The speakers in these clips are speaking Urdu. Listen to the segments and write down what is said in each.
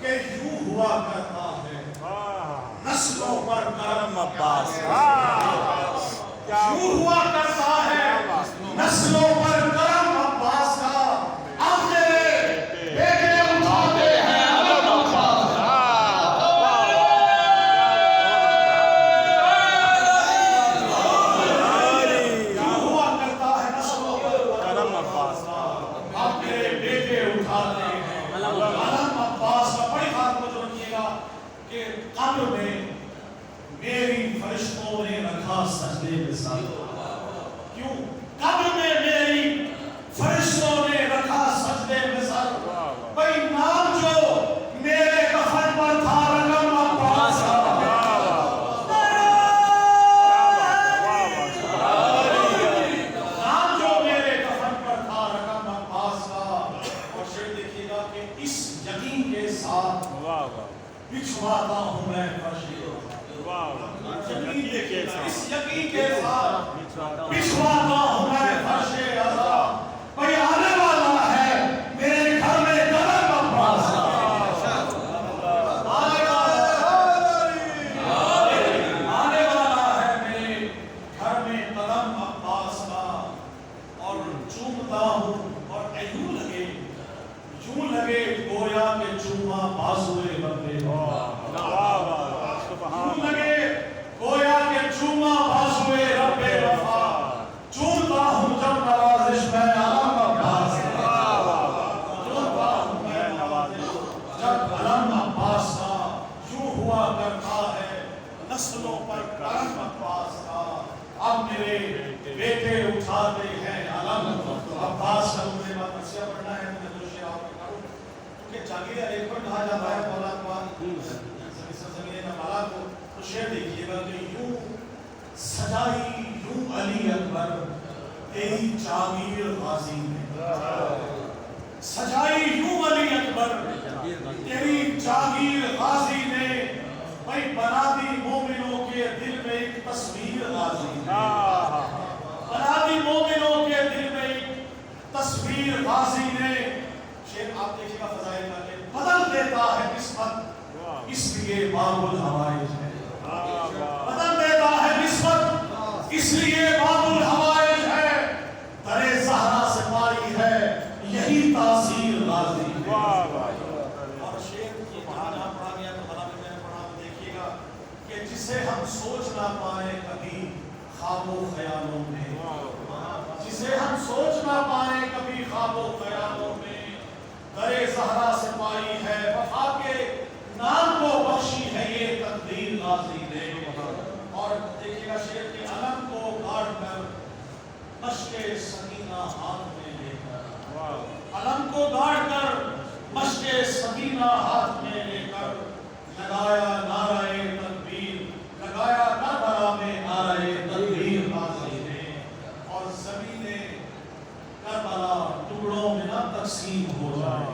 کہ یوں ہوا کرتا ہے نسلوں پر کرم عباس، یوں ہوا کرتا ہے نسلوں پر کرم عباس کا، اب میرے بیٹے اٹھاتے ہیں علم عباس کا۔ یوں ہوا کرتا ہے نسلوں پر کرم عباس کا، اب میرے بیٹے اٹھاتے ہیں علم عباس کا۔ بڑی بات کو جو رکھیے گا کہ قبر میں میری فرشتوں نے رکھا سجدے میں سر، کیوں؟ قبر میں میری فرشتوں نے رکھا سجدے میں سر، بھئی نام جو میرے کفن پر تھا رقم عباس کا، نام جو میرے کفن پر تھا رقم عباس کا۔ اور شعر دیکھیے گا کہ اس یقین کے ساتھ بچھواتا ہوں میں فرش، اس یقین کے ساتھ بچھواتا ہوں میں فرش عزا، بھئی آنے والا ہے میرے گھر میں قدم عباس کا، آنے والا ہے میرے گھر میں قدم عباس کا۔ اور چومتا ہوں اور یوں لگے گویا کہ چوما بازوئے بندے، یوں لگے گویا کہ چوما بازوئے رب وفا، چومتا ہوں جب نوازش میں علم عباس کا، چومتا ہوں میں نوازش جب علم عباس کا۔ یوں ہوا کرتا ہے نسلوں پر کرم عباس کا، اب میرے بیٹے اٹھاتے ہیں علم عباس کا۔ مجھے بات نصیحہ پڑھنا ہے، مجھے دو شعر آپ کے کروں، کیونکہ جاگیر علیہ پر کہا جاتا ہے مولا اقبال سرزمین مالا کو۔ تو شعر دیکھیے گا کہ یوں سجائی یوں علی اکبر تیری جاگیر غازی نے، سجائی یوں علی اکبر تیری جاگیر غازی نے، بھئی بنا دی مومنوں کے دل میں ایک تصویر غازی نے، بنا دی مومنوں کے دل میں ایک تصویر غازی نے۔ شعر آپ دیکھیے گا فضائل کا کہ بدل دیتا ہے قسمت اس لیے باب الحوائج ہے، بدل دیتا ہے قسمت اس لیے باب الحوائج ہے، درِ زہرا سے پائی ہے یہی تاثیر غازی ہے۔ اور شعر کی جہاں پڑھا گیا تو بلا میں نے پڑھا، دیکھیے گا کہ جسے ہم سوچ نہ پائے کبھی خواب و خیالوں میں، جسے ہم سوچ نہ پائے کبھی خواب و خیالوں میں، درِ زہرا سے پائی ہے وفا کے نام کو بخشی ہے یہ تقدیر غازی نے۔ اور دیکھیے گا شعر کے علم کو گاڑ کر مشق سکینہ ہاتھ میں لے کر، علم کو گاڑ کر مشق سکینہ ہاتھ میں لے کر، لگایا نعرہ تکبیر، لگایا کربلا میں نعرہ تکبیر غازی نے۔ اور زمین کربلا ٹکڑوں میں نہ تقسیم ہو جائے،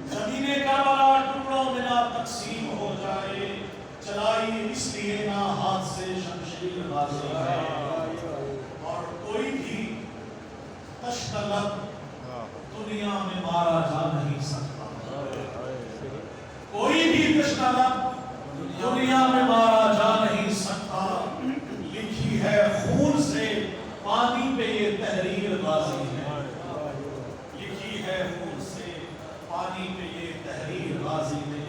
زمین کربلا ٹکڑوں میں نہ تقسیم ہو جائے، چلائی اس لیے نہ ہاتھ سے شمشیر غازی ہے۔ اور کوئی بھی تشنلب دنیا میں مارا جا نہیں سکتا، کوئی بھی تشنلب دنیا میں مارا جا نہیں سکتا، لکھی ہے خون سے پانی پہ یہ تحریر غازی ہے، لکھی ہے خون سے پانی پہ یہ تحریر غازی نے۔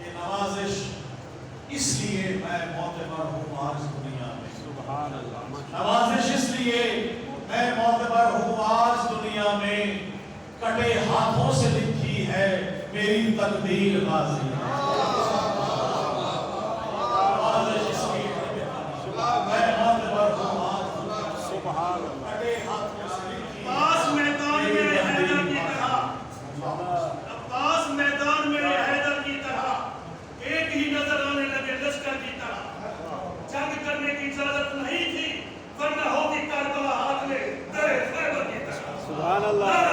یہ نوازش اس لیے میں معتبر ہوں آج دنیا میں، سبحان اللہ، نوازش اس لیے میں معتبر ہوں آج دنیا میں، کٹے ہاتھوں سے لکھی ہے میری تقدیر غازی ہے، نوازش اس لیے میں معتبر ہوں آج دنیا میں، سبحان اللہ، کٹے ہاتھوں سے لکھی عباس میدان میں حیدر کی طرح، عباس میدان میں حیدر کی طرح، ایک ہی نظر آنے لگے لشکر کی طرح، جنگ کرنے کی اجازت نہیں تھی ورنہ ہوتی کربلا ہاتھ میں درِ خیبر کی طرح، سبحان اللہ۔